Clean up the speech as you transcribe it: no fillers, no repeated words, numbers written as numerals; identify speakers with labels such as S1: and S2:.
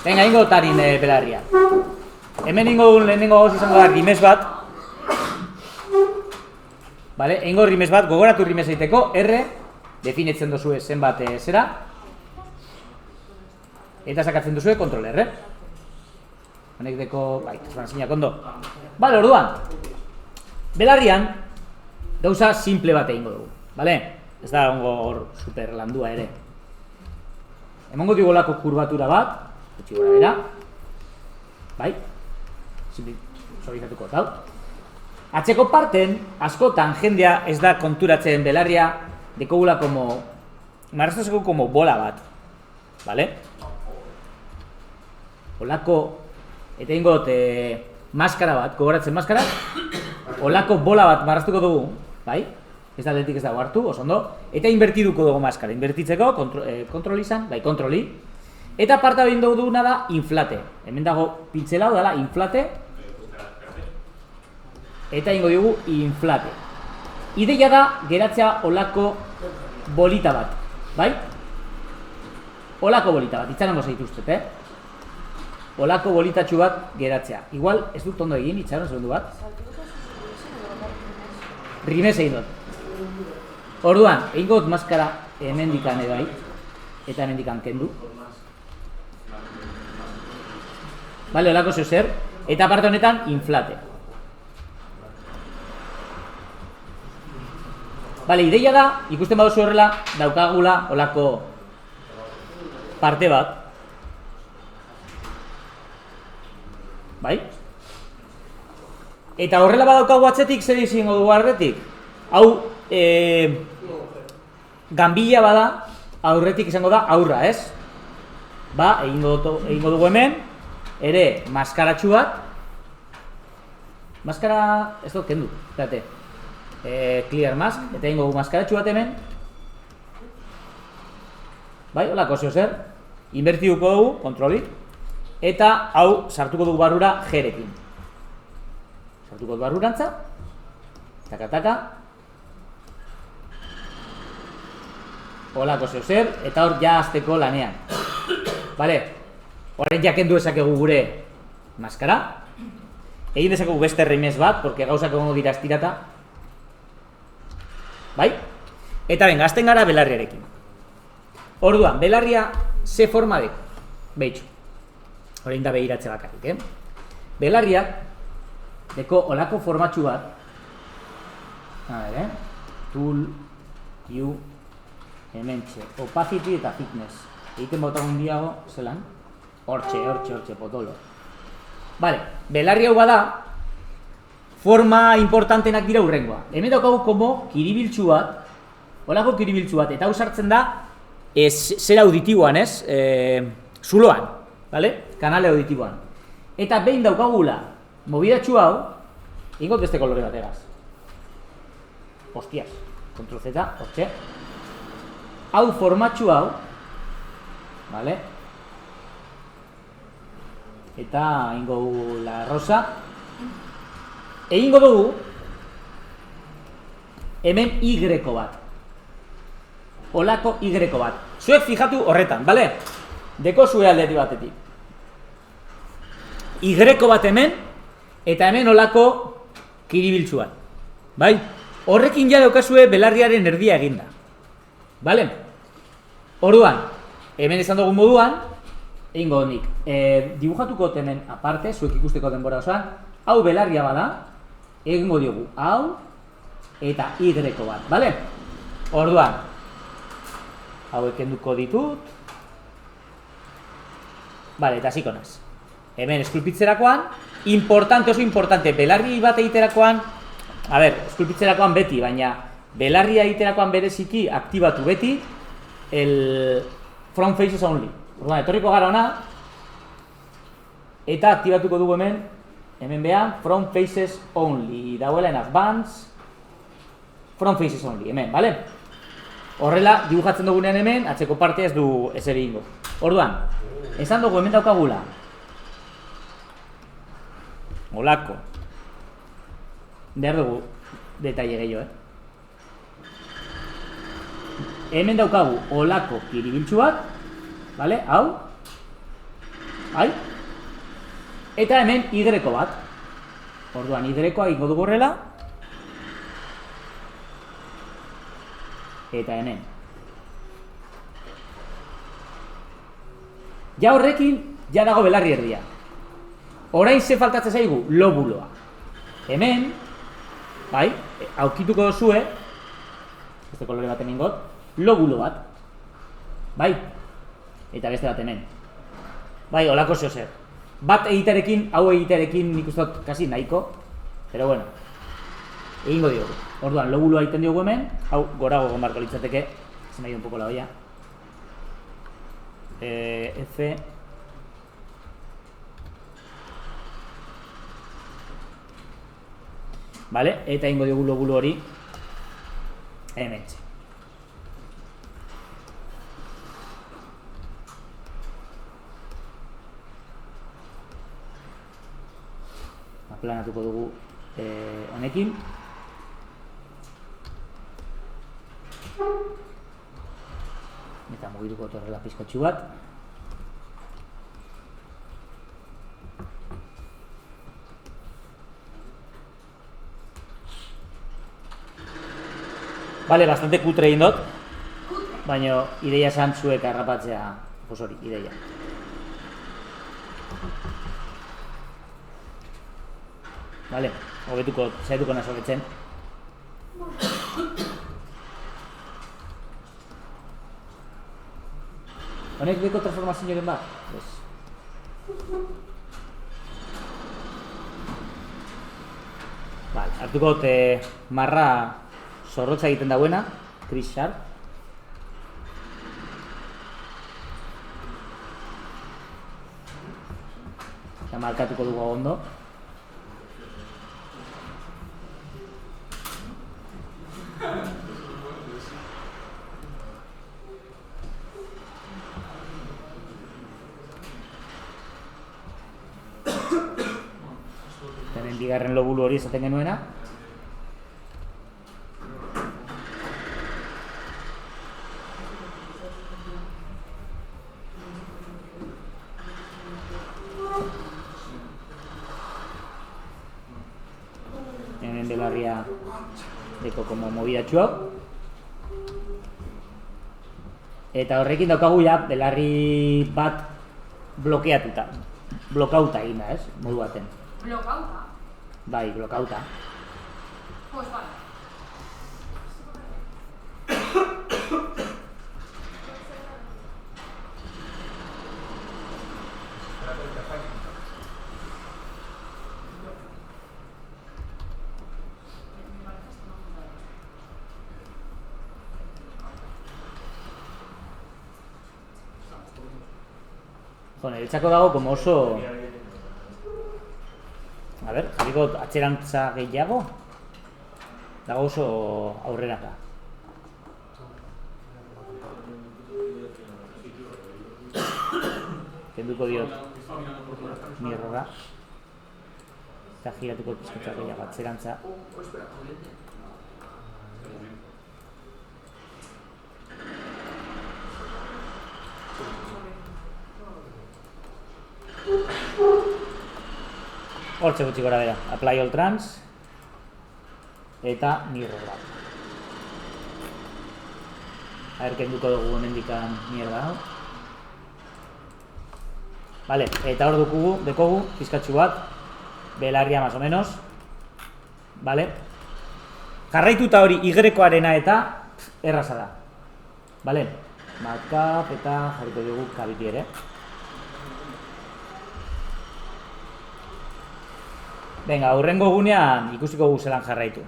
S1: Venga, ingo tarin belarria. Hemen ingo lehenengo gauz izango da rimes bat. Vale, ingo rimes bat, gogoratu rimes egiteko, R, definitzen duzue zenbat zera. Eta sakatzen duzue kontrol R. Honek deko, bai, ez zinak ondo. Bale, orduan, belarrian, gauza simple bat egingo dugu. Bale, ez da ongo hor super landua ere. Emango digolako kurbatura bat, gutxi gora bera. Bai, suavizatuko zau. Atzeko parten, askotan jendea ez da konturatzen belarria dekogula como, marraztazeko como bola bat. Vale? Olako, eta ingot, maskara bat, gogoratzen maskara, olako bola bat marraztuko dugu, bai? Ez da aldetik ez dago hartu, oso ondo, eta invertiduko dugu maskara, invertitzeko, kontrol izan, bai, kontroli, eta parta behin duguna da inflate. Hemen dago pintzelau dela inflate, eta ingo dugu inflate. Ideia da geratzea olako bolita bat, bai? Olako bolita bat, itxarango zaituztet, olako bolitatxu bat geratzea. Igual, ez dut ondo egin, itxaron segundu bat. Rimes egin dut. Orduan, egin dut maskara hemendikan edo bai, eta hemendikan kendu. Bale, olako zeu zer, eta parte honetan inflate. Bale, ideia da, ikusten baduzu horrela, daukagula olako parte bat. Bai? Eta horrela badaukagu atzetik, zer izango dugu arretik? Hau, ganbila bada, aurretik izango da aurra, ez? Ba, egingo dugu hemen, ere, maskaratxu bat. Maskara, ez dut, kendu, espérate. Clear mask, eta egingo dugu maskaratxu bat hemen. Bai, holako zeo zer. Invertiduko dugu, kontroli. Eta hau sartuko dugu barrura G-rekin. Sartuko dugu barrurantza. Taka-taka. Holako zeo zer, eta hor ja azteko lanean. Bale, horren jakendu ezakegu gure maskara. Egin dezakegu beste rimes bat, porque gauzak egongo dira estirata. Bai? Eta ben, gazten gara belarriarekin. Orduan, belarria ze forma deko? Behitxu. Horein da behiratze bakarrik, Belarriak deko olako formatxu bat. A ver, tool, view, hementxe, opacity eta thickness. Egiten botagun diago, zelan? Hortxe, potolo. Vale, belarri hau bada, forma importantenak dira urrengoa. Hemen daukagu como kiribiltzu bat, olako kiribiltzu bat, eta hau sartzen da, zer auditiboan, ez? Zuloan, vale? Kanale auditiboan. Eta behin daukagula, mobidatxu hau, ingot beste kolore bat egaz. Hostias, Ctrl Z, hortxe. Hau formatxu hau, vale? Eta ingo dugu la rosa. Egingo dugu hemen Y bat. Olako Y bat. Zuek fijatu horretan, bale? Deko zue aldeti batetik. Y bat hemen, eta hemen olako kiribiltzu bat. Bai? Horrekin ja daukazue belarriaren erdia eginda. Bale? Orduan, hemen izan dugun moduan, egingo nik, dibujatuko hemen aparte, zuek ikusteko denbora osoan, hau belarria bada, egingo diogu hau eta Y bat, bale? Orduan, hau ekenduko ditut, bale, eta hasiko naz. Hemen eskulpitzerakoan, oso importante, belarri bat egiterakoan, a ber, eskulpitzerakoan beti, baina belarria egiterakoan bereziki aktibatu beti, el front faces only. Orduan, etorriko gara ona, eta aktibatuko dugu hemen behan, front faces only. Dauela en advance, front faces only, hemen, bale? Horrela, dibujatzen dugunean hemen, atzeko partea ez du ezer egingo. Orduan, esan dugu hemen daukagula. Olako. Behar dugu detaile gehiago, Hemen daukagu olako kiribiltzu bat, vale? Hau. Bai? Eta hemen Y bat. Orduan, Y-koa ingo dugu horrela. Eta hemen. Ja horrekin, ja dago belarri erdia. Orain ze faltatzen zaigu? Lobuloa. Hemen, bai, aukituko duzue, beste kolore bat hemen got, lobulo bat. Bai, eta beste bat hemen. Bai, holako zeo zer. Bat egitearekin, hau egitearekin nik uste dut kasi nahiko, pero bueno, egingo diogu. Orduan, lobuloa egiten diogu hemen, hau gorago egon barko litzateke, se me ha ido un poco la olla. F. Vale, eta egingo diogu lobulo hori hemen. Aplanatuko dugu honekin. Eta mugituko horrela pizkotxu bat. Vale, bastante kutre egin dut, baina ideia esan zuek harrapatzea, pues hori, ideia. Vale, hobetuko, zaituko naso betzen. Honek beko transformazioaren bat? Vale, hartuko marra zorrotza egiten dauena, Chris Sharp. Eta markatuko dugu ondo. Hemen bigarren lobulu hori esaten genuena. Hemen belarria deko como movidatxua. Eta horrekin daukagu ja belarri bat blokeatuta. Blokauta egin da, ez? Modu baten.
S2: Blokauta?
S1: Bai, blokauta.
S2: Pues vale.
S1: Niretzako dago como oso... A ver, jarriko atzerantza gehiago. Dago oso aurreraka. Kenduko diot mirrora. Eta giratuko pizkotxa gehiago atzerantza. Hortxe gutxi gora bera, apply all trans eta mirror bat. A ver, kenduko dugu hemendikan mierda hau. Vale, eta hor dekogu pizkatxu bat, belarria más o menos. Vale. Jarraituta hori Y-koarena eta erraza da. Vale. Markup eta jarriko dugu kabiti ere. Venga, hurrengo egunean ikusiko gu zelan jarraitu.